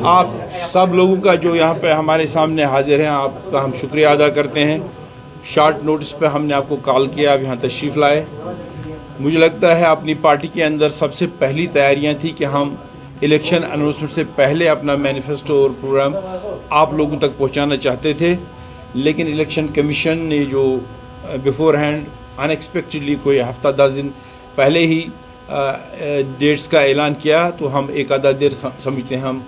آپ سب لوگوں کا جو یہاں پہ ہمارے سامنے حاضر ہیں، آپ کا ہم شکریہ ادا کرتے ہیں۔ شارٹ نوٹس پہ ہم نے آپ کو کال کیا، آپ یہاں تشریف لائے۔ مجھے لگتا ہے اپنی پارٹی کے اندر سب سے پہلی تیاریاں تھیں کہ ہم الیکشن اناؤنسمنٹ سے پہلے اپنا مینیفیسٹو اور پروگرام آپ لوگوں تک پہنچانا چاہتے تھے، لیکن الیکشن کمیشن نے جو بیفور ہینڈ ان ایکسپیکٹڈلی کوئی ہفتہ 10 دن پہلے ہی ڈیٹس کا اعلان کیا، تو ہم ایک آدھا دیر سمجھتے ہیں ہم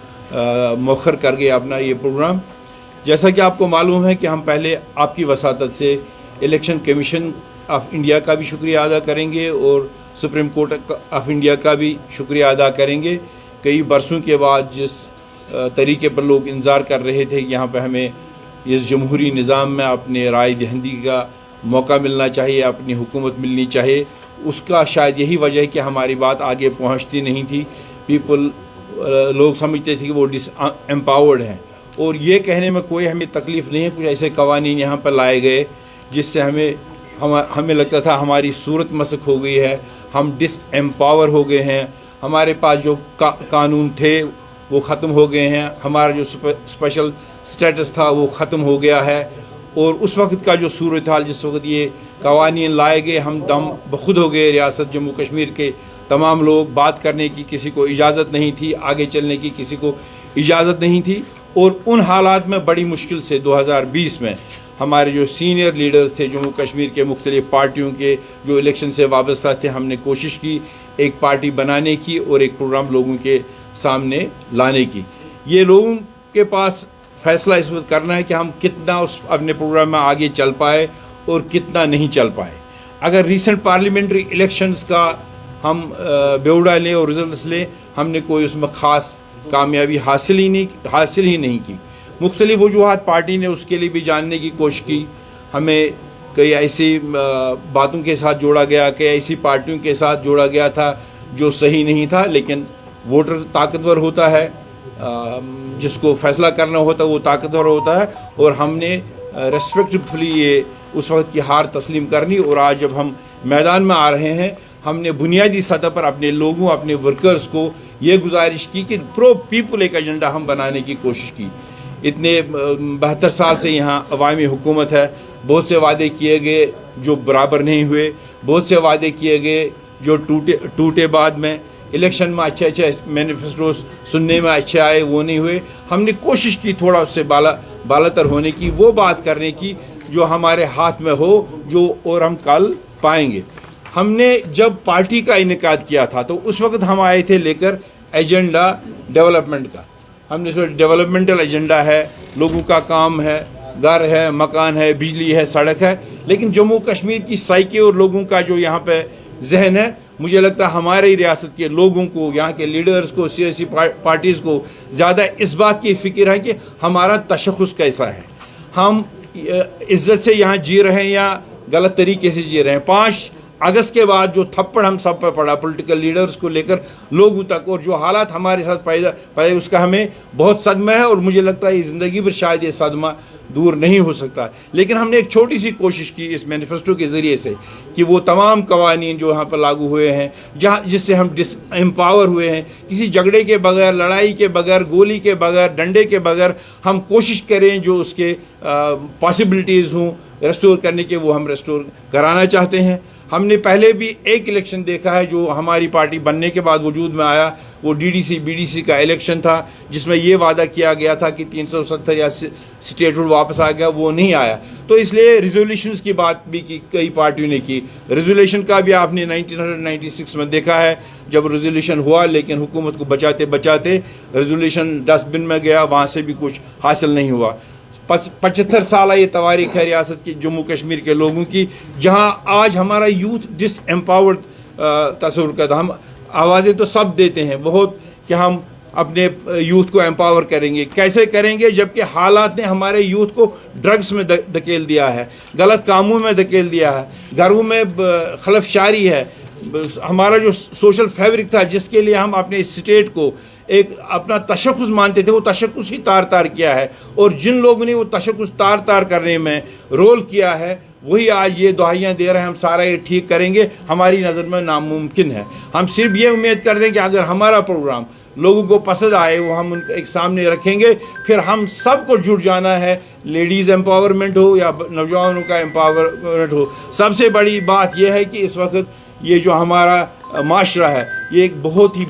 مؤخر کر گئے اپنا یہ پروگرام۔ جیسا کہ آپ کو معلوم ہے کہ ہم پہلے آپ کی وساطت سے الیکشن کمیشن آف انڈیا کا بھی شکریہ ادا کریں گے اور سپریم کورٹ آف انڈیا کا بھی شکریہ ادا کریں گے۔ کئی برسوں کے بعد جس طریقے پر لوگ انتظار کر رہے تھے کہ یہاں پہ ہمیں اس جمہوری نظام میں اپنے رائے دہندگی کا موقع ملنا چاہیے، اپنی حکومت ملنی چاہیے، اس کا شاید یہی وجہ ہے کہ ہماری بات آگے پہنچتی نہیں تھی۔ لوگ سمجھتے تھے کہ وہ ڈس امپاورڈ ہیں، اور یہ کہنے میں کوئی ہمیں تکلیف نہیں ہے۔ کچھ ایسے قوانین یہاں پر لائے گئے جس سے ہمیں لگتا تھا ہماری صورت مسخ ہو گئی ہے، ہم ڈس امپاور ہو گئے ہیں، ہمارے پاس جو قانون تھے وہ ختم ہو گئے ہیں، ہمارا جو اسپیشل سٹیٹس تھا وہ ختم ہو گیا ہے۔ اور اس وقت کا جو صورتحال، جس وقت یہ قوانین لائے گئے، ہم دم بخود ہو گئے۔ ریاست جموں کشمیر کے تمام لوگ، بات کرنے کی کسی کو اجازت نہیں تھی، آگے چلنے کی کسی کو اجازت نہیں تھی۔ اور ان حالات میں بڑی مشکل سے 2020 میں ہمارے جو سینئر لیڈرز تھے جموں کشمیر کے مختلف پارٹیوں کے، جو الیکشن سے وابستہ تھے، ہم نے کوشش کی ایک پارٹی بنانے کی اور ایک پروگرام لوگوں کے سامنے لانے کی۔ یہ لوگوں کے پاس فیصلہ اس وقت کرنا ہے کہ ہم کتنا اس اپنے پروگرام میں آگے چل پائے اور کتنا نہیں چل پائے۔ اگر ریسنٹ پارلیمنٹری الیکشنز کا ہم بیوڑا لیں اور رزلٹس لیں، ہم نے کوئی اس میں خاص کامیابی حاصل ہی نہیں کی۔ مختلف وجوہات پارٹی نے اس کے لیے بھی جاننے کی کوشش کی۔ ہمیں کئی ایسی باتوں کے ساتھ جوڑا گیا، کئی ایسی پارٹیوں کے ساتھ جوڑا گیا تھا جو صحیح نہیں تھا، لیکن ووٹر طاقتور ہوتا ہے، جس کو فیصلہ کرنا ہوتا ہے وہ طاقتور ہوتا ہے، اور ہم نے ریسپیکٹفلی یہ اس وقت کی ہار تسلیم کرنی۔ اور آج جب ہم میدان میں آ رہے ہیں، ہم نے بنیادی سطح پر اپنے لوگوں، اپنے ورکرز کو یہ گزارش کی کہ پرو پیپل ایک ایجنڈا ہم بنانے کی کوشش کی۔ اتنے 72 سال سے یہاں عوامی حکومت ہے، بہت سے وعدے کیے گئے جو برابر نہیں ہوئے، بہت سے وعدے کیے گئے جو ٹوٹے بعد میں الیکشن میں اچھے مینیفیسٹوز سننے میں اچھے آئے، وہ نہیں ہوئے۔ ہم نے کوشش کی تھوڑا اس سے بالاتر ہونے کی، وہ بات کرنے کی جو ہمارے ہاتھ میں ہو، جو اور ہم کل پائیں گے۔ ہم نے جب پارٹی کا انعقاد کیا تھا تو اس وقت ہم آئے تھے لے کر ایجنڈا ڈیولپمنٹ کا۔ ہم نے سوچا ڈیولپمنٹل ایجنڈا ہے، لوگوں کا کام ہے، گھر ہے، مکان ہے، بجلی ہے، سڑک ہے، لیکن جموں کشمیر کی سائیکی اور لوگوں کا جو یہاں پہ ذہن ہے، مجھے لگتا ہے ہمارے ریاست کے لوگوں کو، یہاں کے لیڈرز کو، سیاسی پارٹیز کو زیادہ اس بات کی فکر ہے کہ ہمارا تشخص کیسا ہے، ہم عزت سے یہاں جی رہے ہیں یا غلط طریقے سے جی رہے ہیں۔ 5 اگست کے بعد جو تھپڑ ہم سب پہ پڑا پولیٹیکل لیڈرز کو لے کر لوگوں تک، اور جو حالات ہمارے ساتھ پیدا اس کا ہمیں بہت صدمہ ہے، اور مجھے لگتا ہے زندگی پر شاید یہ صدمہ دور نہیں ہو سکتا۔ لیکن ہم نے ایک چھوٹی سی کوشش کی اس مینیفیسٹو کے ذریعے سے کہ وہ تمام قوانین جو یہاں پر لاگو ہوئے ہیں، جس سے ہم ڈس امپاور ہوئے ہیں، کسی جھگڑے کے بغیر، لڑائی کے بغیر، گولی کے بغیر، ڈنڈے کے بغیر، ہم کوشش کریں جو اس کے پاسبلٹیز ہوں ریسٹور کرنے کے، وہ ہم ریسٹور کرانا چاہتے ہیں۔ ہم نے پہلے بھی ایک الیکشن دیکھا ہے جو ہماری پارٹی بننے کے بعد وجود میں آیا، وہ BDC کا الیکشن تھا، جس میں یہ وعدہ کیا گیا تھا کہ 370 یا اسٹیٹ ہوڈ واپس آ گیا، وہ نہیں آیا۔ تو اس لیے ریزولوشنز کی بات بھی کی، کئی پارٹیوں نے کی۔ ریزولوشن کا بھی آپ نے 1996 میں دیکھا ہے، جب ریزولوشن ہوا، لیکن حکومت کو بچاتے بچاتے ریزولوشن ڈسٹ بن میں گیا، وہاں سے بھی کچھ حاصل نہیں ہوا۔ 75 سالہ یہ تواریخ ہے ریاست کی، جموں کشمیر کے لوگوں کی، جہاں آج ہمارا یوتھ ڈس امپاورڈ تصور کرتا ہے۔ ہم آوازیں تو سب دیتے ہیں بہت کہ ہم اپنے یوتھ کو امپاور کریں گے، کیسے کریں گے جبکہ حالات نے ہمارے یوتھ کو ڈرگس میں دھکیل دیا ہے، غلط کاموں میں دھکیل دیا ہے، گھروں میں خلف شاری ہے۔ ہمارا جو سوشل فیبرک تھا، جس کے لیے ہم اپنے اسٹیٹ کو ایک اپنا تشخص مانتے تھے وہ تشخص ہی تار تار کیا ہے، اور جن لوگوں نے وہ تشخص تار تار کرنے میں رول کیا ہے وہی آج یہ دہائیاں دے رہے ہیں ہم سارا یہ ٹھیک کریں گے، ہماری نظر میں ناممکن ہے۔ ہم صرف یہ امید کرتے ہیں کہ اگر ہمارا پروگرام لوگوں کو پسند آئے وہ ہم ان کو ایک سامنے رکھیں گے، پھر ہم سب کو جڑ جانا ہے، لیڈیز امپاورمنٹ ہو یا نوجوانوں کا امپاورمنٹ ہو۔ سب سے بڑی بات یہ ہے کہ اس وقت یہ جو ہمارا معاشرہ ہے یہ ایک بہت ہی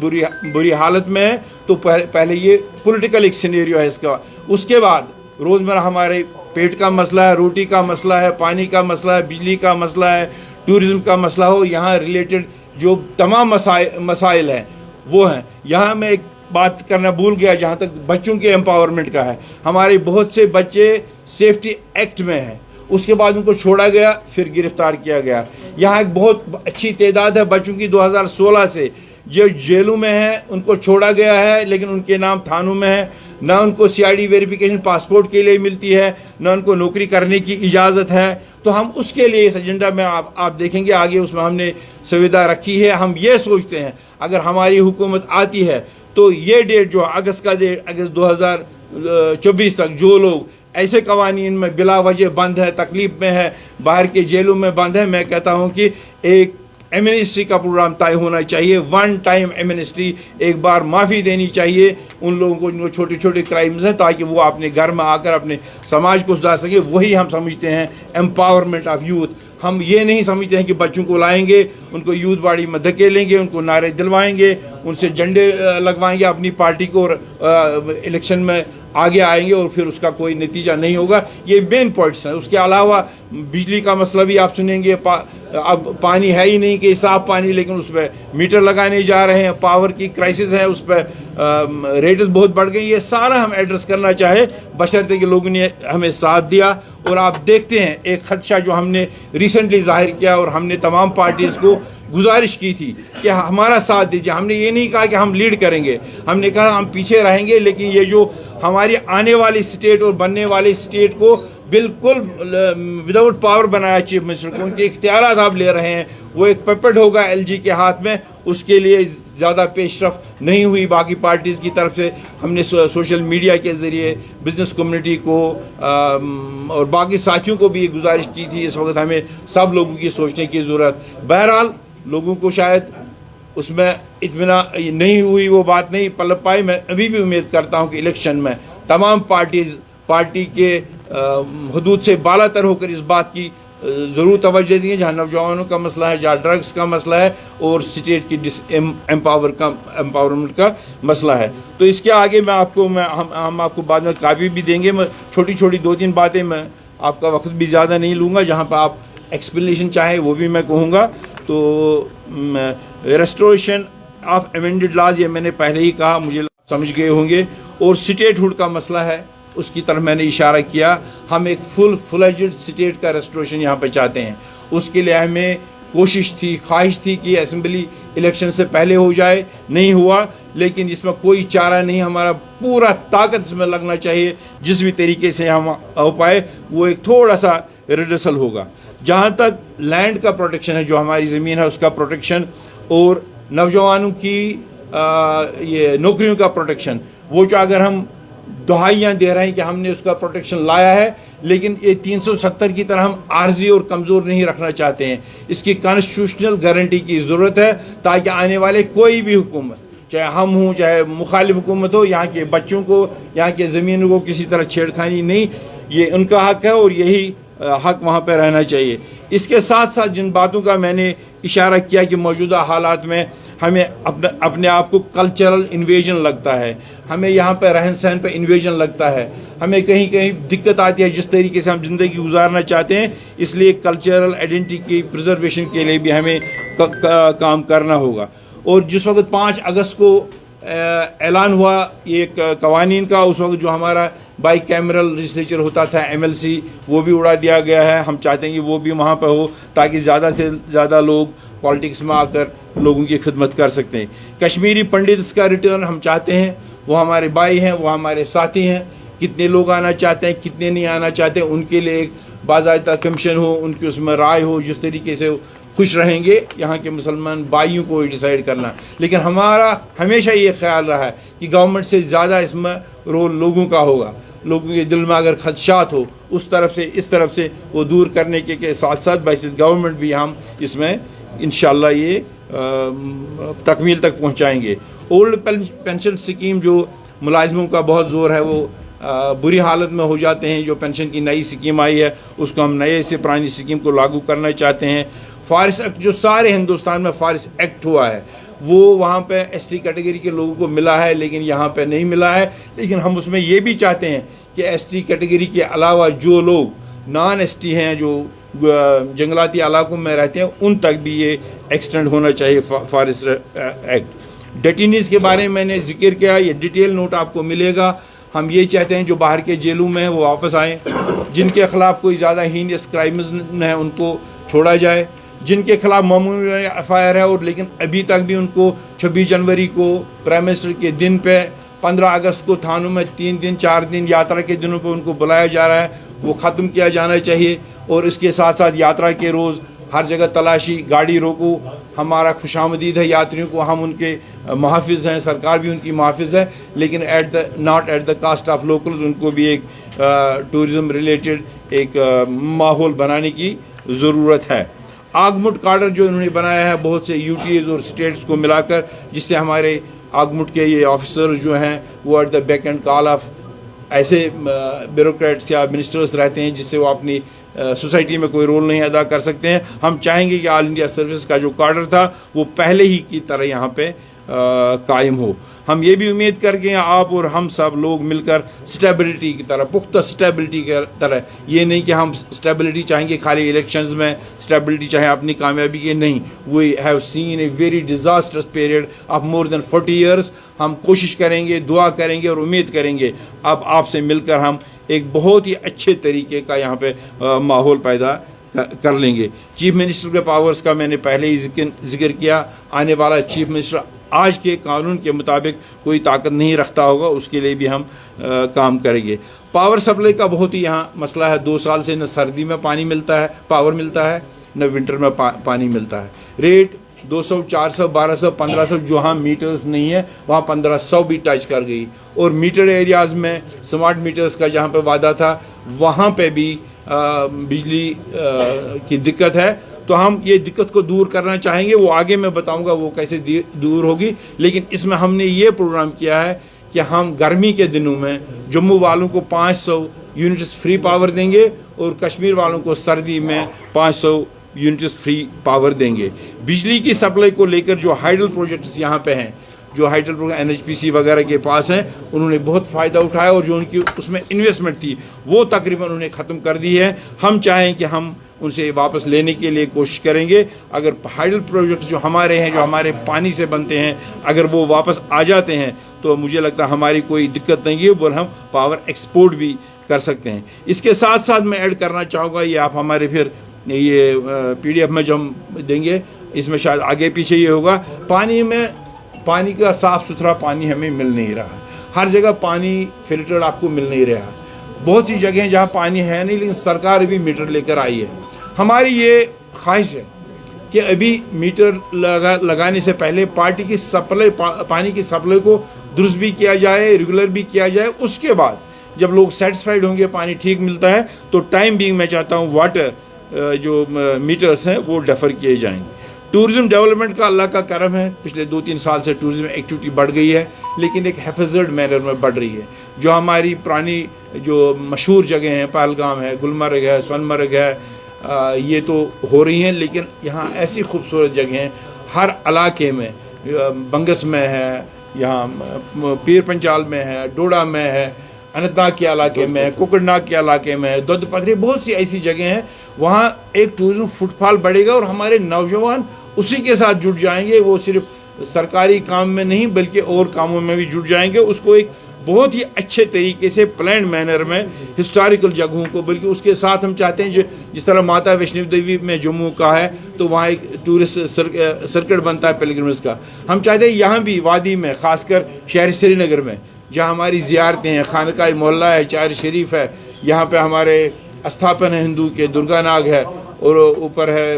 بری حالت میں ہے، تو پہلے یہ پولیٹیکل ایک سینیریو ہے اس کا، اس کے بعد روزمرہ ہمارے پیٹ کا مسئلہ ہے، روٹی کا مسئلہ ہے، پانی کا مسئلہ ہے، بجلی کا مسئلہ ہے، ٹورزم کا مسئلہ ہو، یہاں ریلیٹڈ جو تمام مسائل ہیں وہ ہیں۔ یہاں میں ایک بات کرنا بھول گیا جہاں تک بچوں کے امپاورمنٹ کا ہے، ہمارے بہت سے بچے سیفٹی ایکٹ میں ہیں، اس کے بعد ان کو چھوڑا گیا پھر گرفتار کیا گیا۔ یہاں ایک بہت اچھی تعداد ہے بچوں کی 2016 سے جو جیلوں میں ہیں، ان کو چھوڑا گیا ہے لیکن ان کے نام تھانوں میں ہے، نہ ان کو CID ویریفیکیشن پاسپورٹ کے لیے ملتی ہے، نہ ان کو نوکری کرنے کی اجازت ہے۔ تو ہم اس کے لیے اس ایجنڈا میں آپ دیکھیں گے آگے اس میں ہم نے سویدھا رکھی ہے۔ ہم یہ سوچتے ہیں اگر ہماری حکومت آتی ہے تو یہ ڈیٹ جو اگست کا ڈیٹ، اگست 2024 تک جو لوگ ایسے قوانین میں بلا وجہ بند ہے، تکلیف میں ہے، باہر کے جیلوں میں بند ہے، میں کہتا ہوں کہ ایک ایمنسٹی کا پروگرام طے ہونا چاہیے، ون ٹائم ایمنسٹی، ایک بار معافی دینی چاہیے ان لوگوں کو جن کو چھوٹے چھوٹے کرائمز ہیں، تاکہ وہ اپنے گھر میں آ کر اپنے سماج کو سدھار سکے۔ وہی ہم سمجھتے ہیں امپاورمنٹ آف یوتھ۔ ہم یہ نہیں سمجھتے ہیں کہ بچوں کو لائیں گے، ان کو یوتھ باڑی میں دھکیلیں گے، ان کو نعرے دلوائیں گے، ان سے جھنڈے لگوائیں گے اپنی پارٹی کو، الیکشن میں آگے آئیں گے اور پھر اس کا کوئی نتیجہ نہیں ہوگا۔ یہ مین پوائنٹس ہیں۔ اس کے علاوہ بجلی کا مسئلہ بھی آپ سنیں گے، اب پانی ہے ہی نہیں کہ صاف پانی، لیکن اس پہ میٹر لگانے جا رہے ہیں، پاور کی کرائسس ہے، اس پہ ریٹس بہت بڑھ گئی۔ یہ سارا ہم ایڈریس کرنا چاہے بشرطے کہ لوگوں نے ہمیں ساتھ دیا، اور آپ دیکھتے ہیں ایک خدشہ جو ہم نے ریسنٹلی ظاہر کیا اور ہم نے تمام پارٹیز کو گزارش کی تھی کہ ہمارا ساتھ دیجیے۔ ہم نے یہ نہیں کہا کہ ہم لیڈ کریں گے، ہم نے کہا ہم پیچھے رہیں گے، لیکن یہ جو ہماری آنے والی اسٹیٹ اور بننے والی اسٹیٹ کو بالکل وداؤٹ پاور بنایا چیف منسٹر کو، ان کے اختیارات آپ لے رہے ہیں، وہ ایک پپٹ ہوگا LG کے ہاتھ میں، اس کے لیے زیادہ پیش رفت نہیں ہوئی باقی پارٹیز کی طرف سے۔ ہم نے سوشل میڈیا کے ذریعے بزنس کمیونٹی کو اور باقی ساتھیوں کو بھی یہ گزارش کی تھی، اس وقت ہمیں سب لوگوں کی سوچنے کی ضرورت۔ بہرحال لوگوں کو شاید اس میں اطمینان نہیں ہوئی، وہ بات نہیں پلٹ پائی۔ میں ابھی بھی امید کرتا ہوں کہ الیکشن میں تمام پارٹی کے حدود سے بالا تر ہو کر اس بات کی ضرور توجہ دیں جہاں نوجوانوں کا مسئلہ ہے، جہاں ڈرگس کا مسئلہ ہے اور اسٹیٹ کی امپاورمنٹ کا مسئلہ ہے۔ تو اس کے آگے ہم آپ کو بعد میں کاپی بھی دیں گے۔ میں چھوٹی چھوٹی 2-3 باتیں، میں آپ کا وقت بھی زیادہ نہیں لوں گا، جہاں پہ آپ ایکسپلینیشن چاہیں وہ بھی میں کہوں گا۔ تو ریسٹوریشن آف ایمنڈڈ لاز، یہ میں نے پہلے ہی کہا، مجھے سمجھ گئے ہوں گے، اور اسٹیٹ ہوڈ کا مسئلہ ہے، اس کی طرف میں نے اشارہ کیا۔ ہم ایک فل فلیجڈ اسٹیٹ کا ریسٹوریشن یہاں پہ چاہتے ہیں، اس کے لیے ہمیں کوشش تھی، خواہش تھی کہ اسمبلی الیکشن سے پہلے ہو جائے، نہیں ہوا، لیکن اس میں کوئی چارہ نہیں، ہمارا پورا طاقت اس میں لگنا چاہیے، جس بھی طریقے سے ہم ہو پائے وہ ایک تھوڑا سا ریڈرسل ہوگا۔ جہاں تک لینڈ کا پروٹیکشن ہے، جو ہماری زمین ہے اس کا پروٹیکشن، اور نوجوانوں کی یہ نوکریوں کا پروٹیکشن، وہ جو اگر ہم دہائیاں دے رہے ہیں کہ ہم نے اس کا پروٹیکشن لایا ہے، لیکن یہ 370 کی طرح ہم عارضی اور کمزور نہیں رکھنا چاہتے ہیں، اس کی کانسٹیٹیوشنل گارنٹی کی ضرورت ہے، تاکہ آنے والے کوئی بھی حکومت، چاہے ہم ہوں چاہے مخالف حکومت ہو، یہاں کے بچوں کو، یہاں کے زمینوں کو کسی طرح چھیڑخانی نہیں، یہ ان کا حق ہے اور یہی حق وہاں پہ رہنا چاہیے۔ اس کے ساتھ ساتھ جن باتوں کا میں نے اشارہ کیا کہ موجودہ حالات میں ہمیں اپنے آپ کو کلچرل انویژن لگتا ہے، ہمیں یہاں پہ رہن سہن پہ انویژن لگتا ہے، ہمیں کہیں کہیں دقت آتی ہے جس طریقے سے ہم زندگی گزارنا چاہتے ہیں، اس لیے کلچرل آئیڈینٹی کی پریزرویشن کے لیے بھی ہمیں کام کرنا ہوگا۔ اور جس وقت 5 اگست کو اعلان ہوا ایک قوانین کا، اس وقت جو ہمارا بائی کیمرل لیجسلیچر ہوتا تھا MLC، وہ بھی اڑا دیا گیا ہے۔ ہم چاہتے ہیں کہ وہ بھی وہاں پہ ہو، تاکہ زیادہ سے زیادہ لوگ پالیٹکس میں آ کر لوگوں کی خدمت کر سکتے ہیں۔ کشمیری پنڈتس کا ریٹرن ہم چاہتے ہیں، وہ ہمارے بھائی ہیں، وہ ہمارے ساتھی ہیں، کتنے لوگ آنا چاہتے ہیں کتنے نہیں آنا چاہتے، ان کے لیے ایک باضابطہ کمیشن ہو، ان کی اس میں رائے ہو، جس طریقے سے خوش رہیں گے یہاں کے مسلمان بھائیوں کو ڈیسائیڈ کرنا. لیکن ہمارا ہمیشہ یہ خیال رہا ہے کہ گورنمنٹ سے زیادہ اس میں رول لوگوں کا ہوگا. لوگوں کے دل میں اگر خدشات ہو اس طرف سے وہ دور کرنے کے ساتھ ساتھ بحیثیت گورنمنٹ بھی ہم اس میں انشاءاللہ یہ تکمیل تک پہنچائیں گے. اولڈ پینشن اسکیم جو ملازموں کا بہت زور ہے وہ بری حالت میں ہو جاتے ہیں. جو پینشن کی نئی اسکیم آئی ہے اس کو ہم نئے سے پرانی اسکیم کو لاگو کرنا چاہتے ہیں. فارس ایکٹ جو سارے ہندوستان میں فارس ایکٹ ہوا ہے وہ وہاں پہ ایس ٹی کیٹیگری کے لوگوں کو ملا ہے لیکن یہاں پہ نہیں ملا ہے. لیکن ہم اس میں یہ بھی چاہتے ہیں کہ ایس ٹی کیٹیگری کے علاوہ جو لوگ نان ایس ٹی ہیں جو جنگلاتی علاقوں میں رہتے ہیں ان تک بھی یہ ایکسٹینڈ ہونا چاہیے فارس ایکٹ. ڈیٹینیز کے بارے میں میں نے ذکر کیا, یہ ڈیٹیل نوٹ آپ کو ملے گا. ہم یہ چاہتے ہیں جو باہر کے جیلوں میں ہیں وہ واپس آئیں, جن کے خلاف کوئی زیادہ ہینیس کرائمز ہیں ان کو چھوڑا جائے, جن کے خلاف معمولی ایف آئی آر ہے اور لیکن ابھی تک بھی ان کو 26 جنوری کو پرائم منسٹر کے دن پہ 15 اگست کو تھانوں میں 3 دن 4 دن یاترا کے دنوں پہ ان کو بلایا جا رہا ہے, وہ ختم کیا جانا چاہیے. اور اس کے ساتھ ساتھ یاترا کے روز ہر جگہ تلاشی, گاڑی روکو. ہمارا خوش آمدید ہے یاتریوں کو, ہم ان کے محافظ ہیں, سرکار بھی ان کی محافظ ہے, لیکن not at the cost of locals. ان کو بھی ایک ٹورزم ریلیٹڈ ایک ماحول بنانے کی ضرورت ہے. آگمٹ کارڈر جو انہوں نے بنایا ہے بہت سے یو ٹی ایز اور اسٹیٹس کو ملا کر, جس سے ہمارے آگمٹ کے یہ آفیسر جو ہیں وہ at the beck and call of ایسے بیوروکریٹس یا منسٹرز رہتے ہیں جس سے وہ اپنی سوسائٹی میں کوئی رول نہیں ادا کر سکتے ہیں. ہم چاہیں گے کہ آل انڈیا سروس کا جو کارڈر تھا وہ پہلے ہی کی طرح یہاں پہ قائم ہو. ہم یہ بھی امید کر کے آپ اور ہم سب لوگ مل کر اسٹیبلٹی کی طرح, پختہ اسٹیبلٹی کی طرح, یہ نہیں کہ ہم اسٹیبلٹی چاہیں گے خالی الیکشنز میں اسٹیبلٹی چاہیں اپنی کامیابی کے, نہیں. We have seen a very disastrous period of more than 40 years. ہم کوشش کریں گے, دعا کریں گے اور امید کریں گے اب آپ سے مل کر ہم ایک بہت ہی اچھے طریقے کا یہاں پہ ماحول پیدا کر لیں گے. چیف منسٹر کے پاورز کا میں نے پہلے ہی ذکر کیا. آنے والا چیف منسٹر آج کے قانون کے مطابق کوئی طاقت نہیں رکھتا ہوگا, اس کے لیے بھی ہم کام کریں گے. پاور سپلائی کا بہت ہی یہاں مسئلہ ہے. 2 سال سے نہ سردی میں پانی ملتا ہے, پاور ملتا ہے, نہ ونٹر میں پانی ملتا ہے. ریٹ 200, 400, 1200, 1500 جہاں میٹرز نہیں ہے وہاں 1500 بھی ٹچ کر گئی. اور میٹر ایریاز میں سمارٹ میٹرز کا جہاں پہ وعدہ تھا وہاں پہ بھی بجلی کی دقت ہے. تو ہم یہ دقت کو دور کرنا چاہیں گے, وہ آگے میں بتاؤں گا وہ کیسے دور ہوگی. لیکن اس میں ہم نے یہ پروگرام کیا ہے کہ ہم گرمی کے دنوں میں جموں والوں کو 500 یونٹس فری پاور دیں گے اور کشمیر والوں کو سردی میں 500 یونٹس فری پاور دیں گے. بجلی کی سپلائی کو لے کر جو ہائیڈل پروجیکٹس یہاں پہ ہیں, جو ہائیڈل پروجیکٹ NHPC وغیرہ کے پاس ہیں, انہوں نے بہت فائدہ اٹھایا اور جو ان کی اس میں انویسٹمنٹ تھی وہ تقریباً انہوں نے ختم کر دی ہے. ہم چاہیں کہ ہم ان سے واپس لینے کے لیے کوشش کریں گے. اگر ہائیڈل پروجیکٹس جو ہمارے ہیں, جو ہمارے پانی سے بنتے ہیں, اگر وہ واپس آ جاتے ہیں تو مجھے لگتا ہے ہماری کوئی دقت نہیں ہے, اور ہم پاور ایکسپورٹ بھی کر سکتے ہیں. اس کے ساتھ ساتھ میں ایڈ کرنا چاہوں گا, یہ آپ ہمارے پھر یہ PDF میں جو ہم دیں گے اس میں شاید آگے پیچھے یہ ہوگا. پانی کا صاف ستھرا پانی ہمیں مل نہیں رہا. ہر جگہ پانی فلٹرڈ آپ کو مل نہیں رہا. بہت سی جگہیں جہاں پانی ہے نہیں لیکن سرکار بھی میٹر لے کر آئی ہے. ہماری یہ خواہش ہے کہ ابھی میٹر لگانے سے پہلے پانی کی سپلائی کو درست بھی کیا جائے, ریگولر بھی کیا جائے. اس کے بعد جب لوگ سیٹسفائیڈ ہوں گے, پانی ٹھیک ملتا ہے, تو ٹائم بینگ میں چاہتا ہوں واٹر جو میٹرز ہیں وہ ڈیفر کیے جائیں گے. ٹورزم ڈیولپمنٹ کا اللہ کا کرم ہے, پچھلے 2-3 سال سے ٹورزم ایکٹیویٹی بڑھ گئی ہے, لیکن ایک حفاظت مینر میں بڑھ رہی ہے. جو ہماری پرانی جو مشہور جگہیں ہیں, پہلگام ہے, گلمرگ ہے, سونمرگ ہے, یہ تو ہو رہی ہیں, لیکن یہاں ایسی خوبصورت جگہیں ہیں ہر علاقے میں. بنگس میں ہے, یہاں پیر پنچال میں ہے, ڈوڈا میں ہے, اننت ناگ کے علاقے میں, کوکر ناگ کے علاقے میں, دودھ پتھری, بہت سی ایسی جگہیں ہیں. وہاں ایک ٹورزم فٹ فال بڑھے گا اور ہمارے نوجوان اسی کے ساتھ جڑ جائیں گے. وہ صرف سرکاری کام میں نہیں بلکہ اور کاموں میں بھی جڑ جائیں گے. اس کو ایک بہت ہی اچھے طریقے سے پلانڈ مینر میں ہسٹوریکل جگہوں کو, بلکہ اس کے ساتھ ہم چاہتے ہیں جس طرح ماتا ویشنو دیوی میں جموں کا ہے تو وہاں ایک ٹورسٹ سرکٹ بنتا ہے پیلگرمز کا. ہم چاہتے ہیں یہاں بھی وادی میں, خاص کر شہر سری نگر میں جہاں ہماری زیارتیں ہیں, خانقاہ محلہ ہے, چار شریف ہے, یہاں پہ ہمارے استھاپن ہے ہندو کے, درگا ناگ ہے, اور اوپر ہے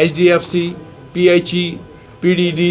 HDFC, PHE, PDD,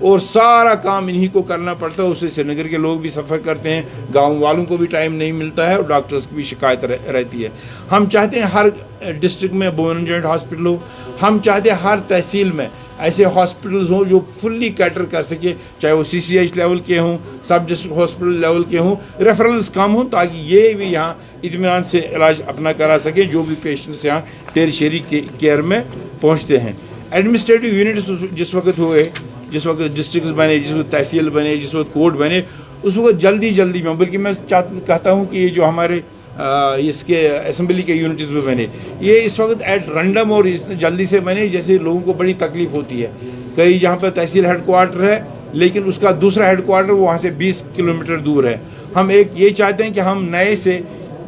اور سارا کام انہی کو کرنا پڑتا ہے. اس سے سری نگر کے لوگ بھی سفر کرتے ہیں, گاؤں والوں کو بھی ٹائم نہیں ملتا ہے, اور ڈاکٹرز کی بھی شکایت رہتی ہے. ہم چاہتے ہیں ہر ڈسٹرکٹ میں بون جوائنٹ ہاسپٹل ہو. ہم چاہتے ہیں ہر تحصیل میں ایسے ہاسپٹلز ہوں جو فلی کیٹر کر سکے, چاہے وہ CCH لیول کے ہوں, سب ڈسٹرکٹ ہاسپٹل لیول کے ہوں, ریفرلز کم ہوں تاکہ یہ بھی یہاں اطمینان سے علاج اپنا کرا سکیں جو بھی پیشنٹس یہاں ٹیریشری کیئر میں پہنچتے ہیں. ایڈمنسٹریٹو یونٹس جس وقت ہوئے, جس وقت ڈسٹرکٹس بنے, جس وقت تحصیل بنے, جس وقت کوٹ بنے, اس وقت جلدی میں, بلکہ میں کہتا ہوں کہ یہ جو ہمارے اس کے اسمبلی کے یونٹس بھی بنے, یہ اس وقت ایٹ رینڈم اور جلدی سے بنے جیسے لوگوں کو بڑی تکلیف ہوتی ہے. کئی جہاں پہ تحصیل ہیڈ کوارٹر ہے لیکن اس کا دوسرا ہیڈ کوارٹر وہاں سے 20 کلومیٹر دور ہے. ہم ایک یہ چاہتے ہیں کہ ہم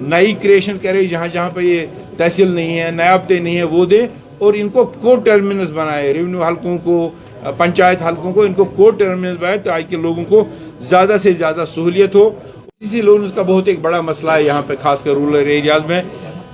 نئی کریشن کریں, جہاں پہ یہ تحصیل نہیں ہے, نیابتیں نہیں ہے, وہ دیں, اور ان کو کو ٹرمینس بنائے, ریونیو حلقوں کو, پنچایت حلقوں کو, ان کو کو ٹرمینس بنائے تاکہ لوگوں کو زیادہ سے زیادہ سہولیت ہو. اسی لونز کا بہت ایک بڑا مسئلہ ہے یہاں پہ, خاص کر رورل ایریاز میں,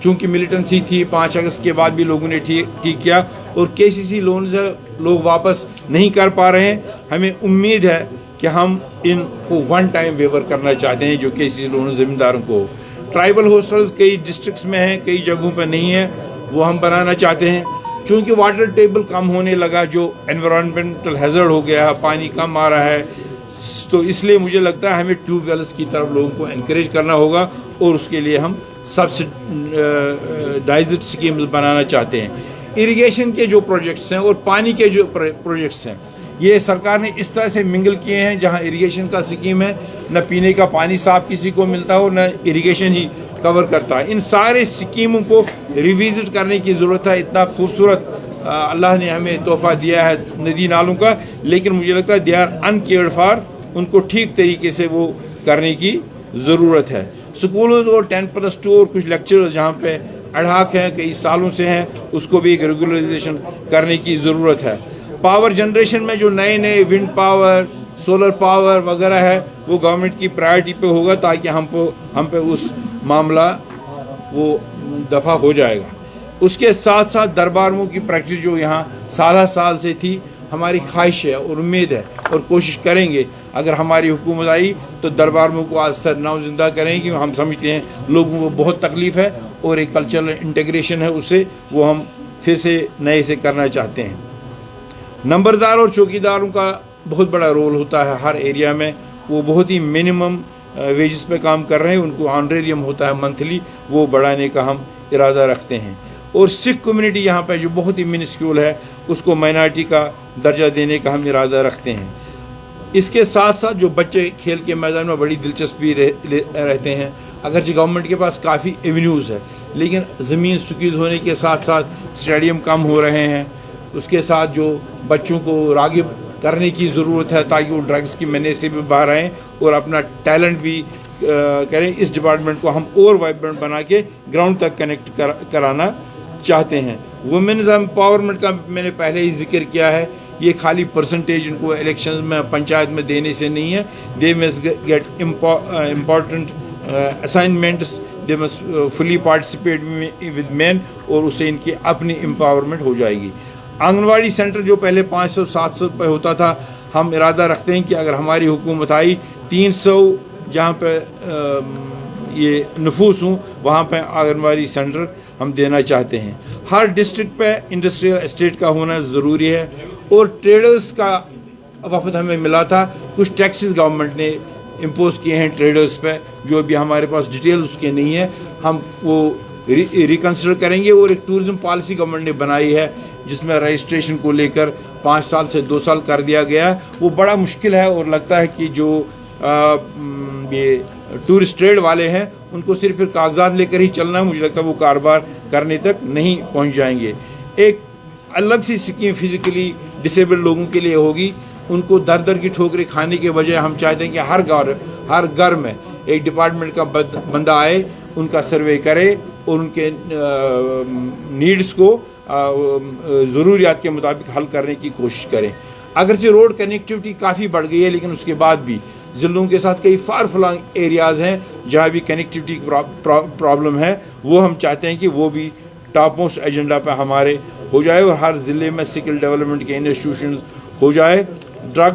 چونکہ ملیٹنسی تھی 5 اگست کے بعد بھی لوگوں نے ٹھیک کیا, اور KCC لونز لوگ واپس نہیں کر پا رہے ہیں. ہمیں امید ہے کہ ہم ان کو ون ٹائم ویور کرنا چاہتے ہیں جو KCC لونز زمینداروں کو. ٹرائبل ہاسٹلز کئی ڈسٹرکٹس میں ہیں, کئی جگہوں پہ نہیں ہیں, وہ ہم بنانا چاہتے ہیں. چونکہ واٹر ٹیبل کم ہونے لگا, جو انوائرمنٹل ہیزرڈ ہو گیا ہے, پانی کم آ رہا ہے, تو اس لیے مجھے لگتا ہے ہمیں ٹیوب ویلز کی طرف لوگوں کو انکریج کرنا ہوگا, اور اس کے لیے ہم سبسڈائزڈ اسکیمز بنانا چاہتے ہیں. اریگیشن کے جو پروجیکٹس ہیں اور پانی کے جو پروجیکٹس ہیں, یہ سرکار نے اس طرح سے منگل کیے ہیں جہاں اریگیشن کا اسکیم ہے, نہ پینے کا پانی صاف کسی کو ملتا ہو, نہ اریگیشن ہی کور کرتا ہے. ان سارے اسکیموں کو ریویزٹ کرنے کی ضرورت ہے. اتنا خوبصورت اللہ نے ہمیں تحفہ دیا ہے ندی نالوں کا, لیکن مجھے لگتا ہے they are uncared for, ان کو ٹھیک طریقے سے وہ کرنے کی ضرورت ہے. سکولز اور 10+2 اور کچھ لیکچرز جہاں پہ اڑھاک ہیں, کئی سالوں سے ہیں, اس کو بھی ایک ریگولرائزیشن کرنے کی ضرورت ہے. پاور جنریشن میں جو نئے ونڈ پاور, سولر پاور وغیرہ ہے, وہ گورنمنٹ کی پرائرٹی پہ ہوگا تاکہ ہم پہ اس معاملہ وہ دفع ہو جائے گا. اس کے ساتھ ساتھ درباروں کی پریکٹس جو یہاں سال سے تھی, ہماری خواہش ہے اور امید ہے اور کوشش کریں گے اگر ہماری حکومت آئی تو درباروں کو آج سے نو زندہ کریں گے. ہم سمجھتے ہیں لوگوں کو بہت تکلیف ہے اور ایک کلچرل انٹیگریشن ہے, اسے وہ ہم پھر سے نئے سے کرنا چاہتے ہیں. نمبردار اور چوکیداروں کا بہت بڑا رول ہوتا ہے ہر ایریا میں. وہ بہت ہی منیمم ویجز پہ کام کر رہے ہیں, ان کو آنریریم ہوتا ہے منتھلی, وہ بڑھانے کا ہم ارادہ رکھتے ہیں. اور سکھ کمیونٹی یہاں پہ جو بہت ہی منسکیول ہے, اس کو مائنارٹی کا درجہ دینے کا ہم ارادہ رکھتے ہیں. اس کے ساتھ ساتھ جو بچے کھیل کے میدان میں بڑی دلچسپی رہتے ہیں, اگرچہ گورنمنٹ کے پاس کافی ایونیوز ہے, لیکن زمین سکیز ہونے کے ساتھ ساتھ اسٹیڈیم کم ہو رہے ہیں. اس کے ساتھ جو بچوں کو راغب کرنے کی ضرورت ہے تاکہ وہ ڈرگس کی مینے سے بھی باہر آئیں اور اپنا ٹیلنٹ بھی کریں. اس ڈپارٹمنٹ کو ہم اور وائبرنٹ بنا کے گراؤنڈ تک کنیکٹ کرانا چاہتے ہیں. وومنز امپاورمنٹ کا میں نے پہلے ہی ذکر کیا ہے, یہ خالی پرسنٹیج ان کو الیکشنز میں پنچایت میں دینے سے نہیں ہے. They must get important assignments, they must fully participate with men, اور اس سے ان کی اپنی امپاورمنٹ ہو جائے گی. آنگن واڑی سینٹر جو پہلے 500-700 پہ ہوتا تھا, ہم ارادہ رکھتے ہیں کہ اگر ہماری حکومت آئی 300 جہاں پہ یہ نفوس ہوں وہاں پہ آنگن واڑی سینٹر ہم دینا چاہتے ہیں. ہر ڈسٹرکٹ پہ انڈسٹریل اسٹیٹ کا ہونا ضروری ہے. اور ٹریڈرز کا وفد ہمیں ملا تھا, کچھ ٹیکسز گورنمنٹ نے امپوز کیے ہیں ٹریڈرز پہ, جو ابھی ہمارے پاس ڈیٹیل اس کے نہیں ہے, ہم وہ ریکنسیڈر کریں گے. اور ایک ٹورزم پالیسی گورنمنٹ نے بنائی ہے جس میں رجسٹریشن کو لے کر 5 سال سے 2 سال کر دیا گیا. وہ بڑا مشکل ہے, اور لگتا ہے کہ جو یہ ٹورسٹ ٹریڈ والے ہیں ان کو صرف کاغذات لے کر ہی چلنا ہے, مجھے لگتا ہے وہ کاروبار کرنے تک نہیں پہنچ جائیں گے. ایک الگ سی اسکیم فزیکلی ڈسیبلڈ لوگوں کے لیے ہوگی, ان کو در کی ٹھوکریں کھانے کے بجائے ہم چاہتے ہیں کہ ہر گھر میں ایک ڈپارٹمنٹ کا بندہ آئے, ان کا سروے کرے اور ان کے نیڈز کو ضروریات کے مطابق حل کرنے کی کوشش کریں. اگرچہ روڈ کنیکٹیوٹی کافی بڑھ گئی ہے, لیکن اس کے بعد بھی ضلعوں کے ساتھ کئی فار فلانگ ایریاز ہیں جہاں بھی کنیکٹیوٹی کی پرابلم ہے. وہ ہم چاہتے ہیں کہ وہ بھی ٹاپ موسٹ ایجنڈا پہ ہمارے ہو جائے, اور ہر ضلع میں سکل ڈیولپمنٹ کے انسٹیٹیوشنز ہو جائے. ڈرگ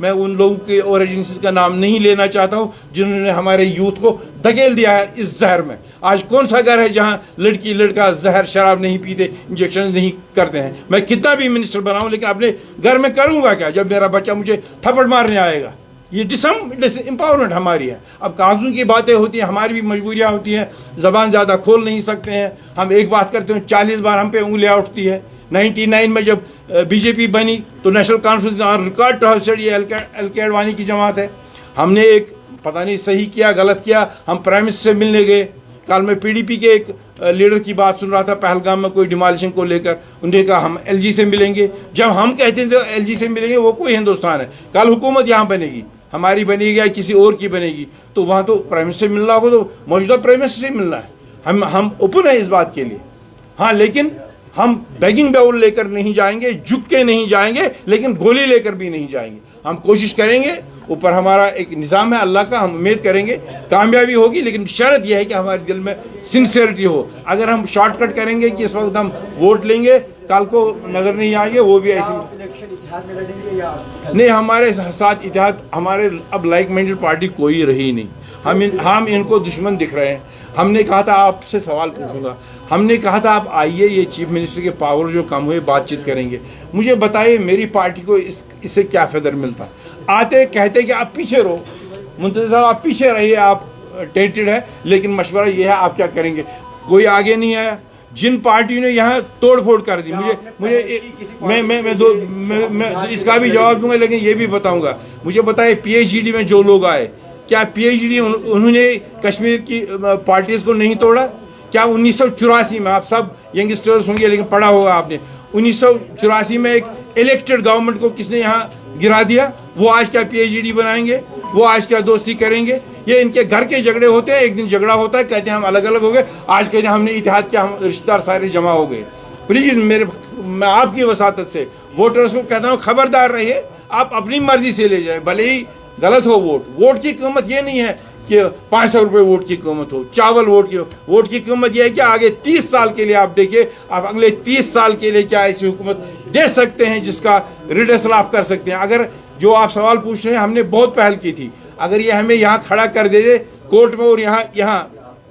میں ان لوگوں کے اور ایجنسیز کا نام نہیں لینا چاہتا ہوں جنہوں نے ہمارے یوتھ کو دھکیل دیا ہے اس زہر میں. آج کون سا گھر ہے جہاں لڑکی لڑکا زہر شراب نہیں پیتے, انجیکشن نہیں کرتے ہیں؟ میں کتنا بھی منسٹر بناؤں لیکن اپنے گھر میں کروں گا کیا جب میرا بچہ مجھے تھپڑ مارنے آئے گا؟ یہ ڈس امپاورمنٹ ہماری ہے. اب کاغذوں کی باتیں ہوتی ہیں, ہماری بھی مجبوریاں ہوتی ہیں, زبان زیادہ کھول نہیں سکتے ہیں. ہم ایک بات کرتے ہیں 40 بار ہم پہ انگلیاں اٹھتی ہے. 99 میں جب بی جے پی بنی تو national conference on record to have said یہ ایل کے اڈوانی کی جماعت ہے. ہم نے ایک پتہ نہیں صحیح کیا غلط کیا, ہم پرائم منسٹر سے ملنے گئے. کل میں پی ڈی پی کے ایک لیڈر کی بات سن رہا تھا پہلگام میں کوئی ڈیمالیشن کو لے کر, انہوں نے کہا ہم ایل جی سے ملیں گے. جب ہم کہتے تھے ایل جی سے ملیں گے, وہ کوئی ہندوستان ہے. کل حکومت یہاں بنے گی, ہماری بنے گی یا کسی اور کی بنے گی, تو وہاں تو پرائم منسٹر سے ملنا ہوگا تو موجودہ پرائم منسٹر سے ملنا ہے. ہم اوپن ہیں اس بات کے لیے. ہاں لیکن ہم بیگنگ باؤل لے کر نہیں جائیں گے, جھک کے نہیں جائیں گے, لیکن گولی لے کر بھی نہیں جائیں گے. ہم کوشش کریں گے, اوپر ہمارا ایک نظام ہے اللہ کا, ہم امید کریں گے کامیابی ہوگی, لیکن شرط یہ ہے کہ ہمارے دل میں سنسیئرٹی ہو. اگر ہم شارٹ کٹ کریں گے کہ اس وقت ہم ووٹ لیں گے, کل کو نظر نہیں آئیں گے, وہ بھی ایسی نہیں. ہمارے ساتھ اتحاد, ہمارے اب لائک مائنڈڈ پارٹی کوئی رہی نہیں. ہم ان کو دشمن دکھ رہے ہیں. ہم نے کہا تھا آپ سے سوال پوچھوں گا, ہم نے کہا تھا آپ آئیے, یہ چیف منسٹر کے پاور جو کم ہوئے بات چیت کریں گے. مجھے بتائیے میری پارٹی کو اس سے کیا فائدہ ملتا؟ آتے کہتے کہ آپ پیچھے رہو, منتظر صاحب آپ پیچھے رہیے, آپ ٹینٹڈ ہے, لیکن مشورہ یہ ہے آپ کیا کریں گے؟ کوئی آگے نہیں آیا. جن پارٹیوں نے یہاں توڑ پھوڑ کر دی, میں اس کا بھی جواب دوں گا, لیکن یہ بھی بتاؤں گا. مجھے بتائے پی ایچ ڈی میں جو لوگ آئے, کیا پی ایچ ڈی انہوں نے کشمیر کی پارٹیز کو نہیں توڑا؟ کیا 1984 میں, آپ سب ینگسٹرز ہوں گے لیکن پڑھا ہوگا آپ نے, 1984 میں ایک الیکٹڈ گورنمنٹ کو کس نے یہاں گرا دیا؟ وہ آج کیا پی ایچ ڈی بنائیں گے؟ وہ آج کیا دوستی کریں گے؟ یہ ان کے گھر کے جھگڑے ہوتے ہیں. ایک دن جھگڑا ہوتا ہے, کہتے ہیں ہم الگ الگ ہو گئے, آج کہتے ہیں ہم نے اتحاد کیا, ہم رشتہ دار سارے جمع ہو گئے. پلیز میں آپ کی وساطت سے ووٹرز کو کہتا ہوں خبردار رہیے, آپ اپنی مرضی سے لے جائیں, بھلے ہی غلط ہو ووٹ. ووٹ کی قیمت یہ نہیں ہے کہ 500 روپے ووٹ کی قیمت ہو, چاول ووٹ کی قیمت یہ ہے کہ آگے 30 سال کے لیے آپ دیکھیں, آپ اگلے 30 سال کے لیے کیا ایسی حکومت دے سکتے ہیں جس کا ریڈرسل آپ کر سکتے ہیں. اگر جو آپ سوال پوچھ رہے ہیں, ہم نے بہت پہل کی تھی. اگر یہ ہمیں یہاں کھڑا کر دے دے کورٹ میں, اور یہاں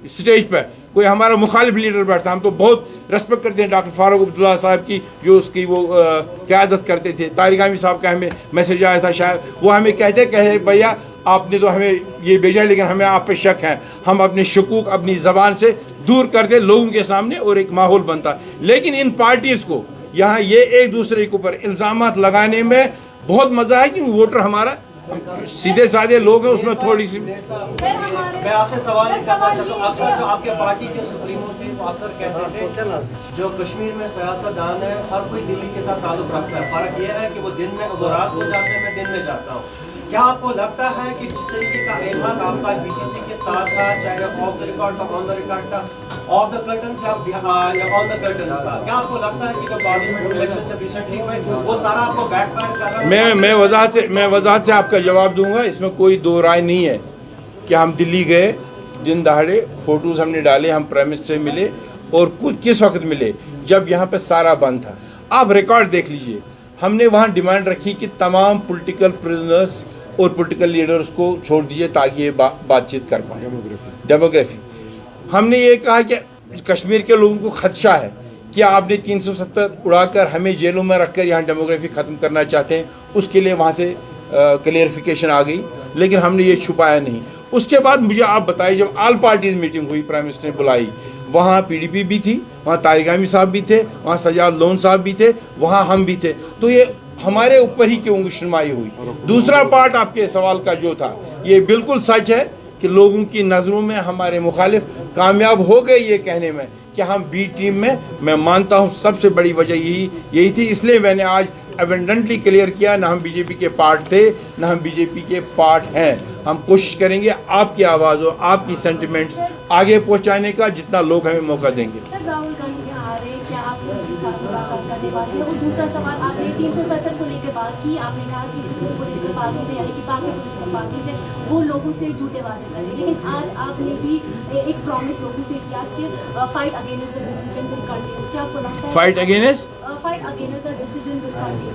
اسٹیج پہ کوئی ہمارا مخالف لیڈر بیٹھتا, ہم تو بہت ریسپیکٹ کرتے ہیں ڈاکٹر فاروق عبداللہ صاحب کی, جو اس کی وہ قیادت کرتے تھے. طارق حامد صاحب کا ہمیں میسج آیا تھا شاید, وہ ہمیں کہتے بھیا آپ نے تو ہمیں یہ بھیجا, لیکن ہمیں آپ پہ شک ہے. ہم اپنے شکوک اپنی زبان سے دور کرتے لوگوں کے سامنے, اور ایک ماحول بنتا. لیکن ان پارٹیز کو یہاں یہ ایک دوسرے کے اوپر الزامات لگانے میں بہت مزہ ہے, کیونکہ ووٹر ہمارا سیدھے سادھے لوگ ہیں, اس میں تھوڑی سی. میں آپ سے سوال کرنا چاہتا ہوں, اکثر جو آپ کے پارٹی کے سپریمو تھے وہ اکثر کہتے تھے جو کشمیر میں سیاست دان ہے ہر کوئی دلی کے ساتھ تعلق رکھتا ہے, فرق یہ ہے کہ وہ دن میں وہ رات کو جاتے ہیں, میں دن میں جاتا ہوں. کیا آپ کو لگتا ہے کہ جس طریقے کا اعلان آپ کا بی جے پی کے ساتھ تھا, چاہے آف دا ریکارڈ تھا, آن دا ریکارڈ تھا, آف دا کرٹنس یا آن دا کرٹنس تھا, کیا آپ کو لگتا ہے کہ جو پارلیمنٹ الیکشن جب ریسنٹلی ہوئے وہ سارا آپ کو بیک فائر کر رہا ہے؟ میں وضاحت سے آپ کا جواب دوں گا. اس میں کوئی دو رائے نہیں ہے کہ ہم دلی گئے, دن دہاڑے فوٹوز ہم نے ڈالے, ہم پرائم منسٹر سے ملے, اور کس وقت ملے؟ جب یہاں پہ سارا بند تھا. آپ ریکارڈ دیکھ لیجئے, ہم نے وہاں ڈیمانڈ رکھی کہ تمام پولیٹیکل پرزنرز اور پولیٹیکل لیڈرز کو چھوڑ دیجئے تاکہ یہ بات چیت کر پائیں. ڈیموگرافی ہم نے یہ کہا کہ کشمیر کے لوگوں کو خدشہ ہے کہ آپ نے 370 اڑا کر ہمیں جیلوں میں رکھ کر یہاں ڈیموگرافی ختم کرنا چاہتے ہیں. اس کے لیے وہاں سے کلیئرفیکیشن آ گئی, لیکن ہم نے یہ چھپایا نہیں. اس کے بعد مجھے آپ بتائیے, جب آل پارٹیز میٹنگ ہوئی, پرائم منسٹر نے بلائی, وہاں پی ڈی پی بھی تھی, وہاں طارق حامد صاحب بھی تھے, وہاں سجاد لون صاحب بھی تھے, وہاں ہم بھی تھے, تو یہ ہمارے اوپر ہی کیوں شنمائی ہوئی. دوسرا پارٹ آپ کے سوال کا جو تھا, یہ بالکل سچ ہے کہ لوگوں کی نظروں میں ہمارے مخالف کامیاب ہو گئے یہ کہنے میں کہ ہم بی ٹیم میں مانتا ہوں سب سے بڑی وجہ یہی تھی. اس لیے میں نے آج ایبنڈنٹلی کلیئر کیا, نہ ہم بی جے پی کے پارٹ تھے, نہ ہم بی جے پی کے پارٹ ہیں. ہم کوشش کریں گے آپ کی آواز اور آپ کی سینٹیمنٹس آگے پہنچانے کا, جتنا لوگ ہمیں موقع دیں گے. سر راہل گاندھی آ رہے ہیں, کیا آپ ان کے ساتھ ملاقات کرنے والے ہیں؟ اور دوسرا سوال, آپ نے 370 کو لے کے بات کی, آپ نے کہا کہ جتنی پولیٹیکل پارٹیز ہیں, یعنی کہ باقی پولیٹیکل پارٹیز ہیں, وہ لوگوں سے جھوٹے وعدے کریں, لیکن آج آپ نے بھی ایک پرومس لوگوں سے کیا کہ fight against the decision will continue. کیا آپ کو لگتا ہے fight against fight against the decision will continue.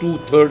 2/3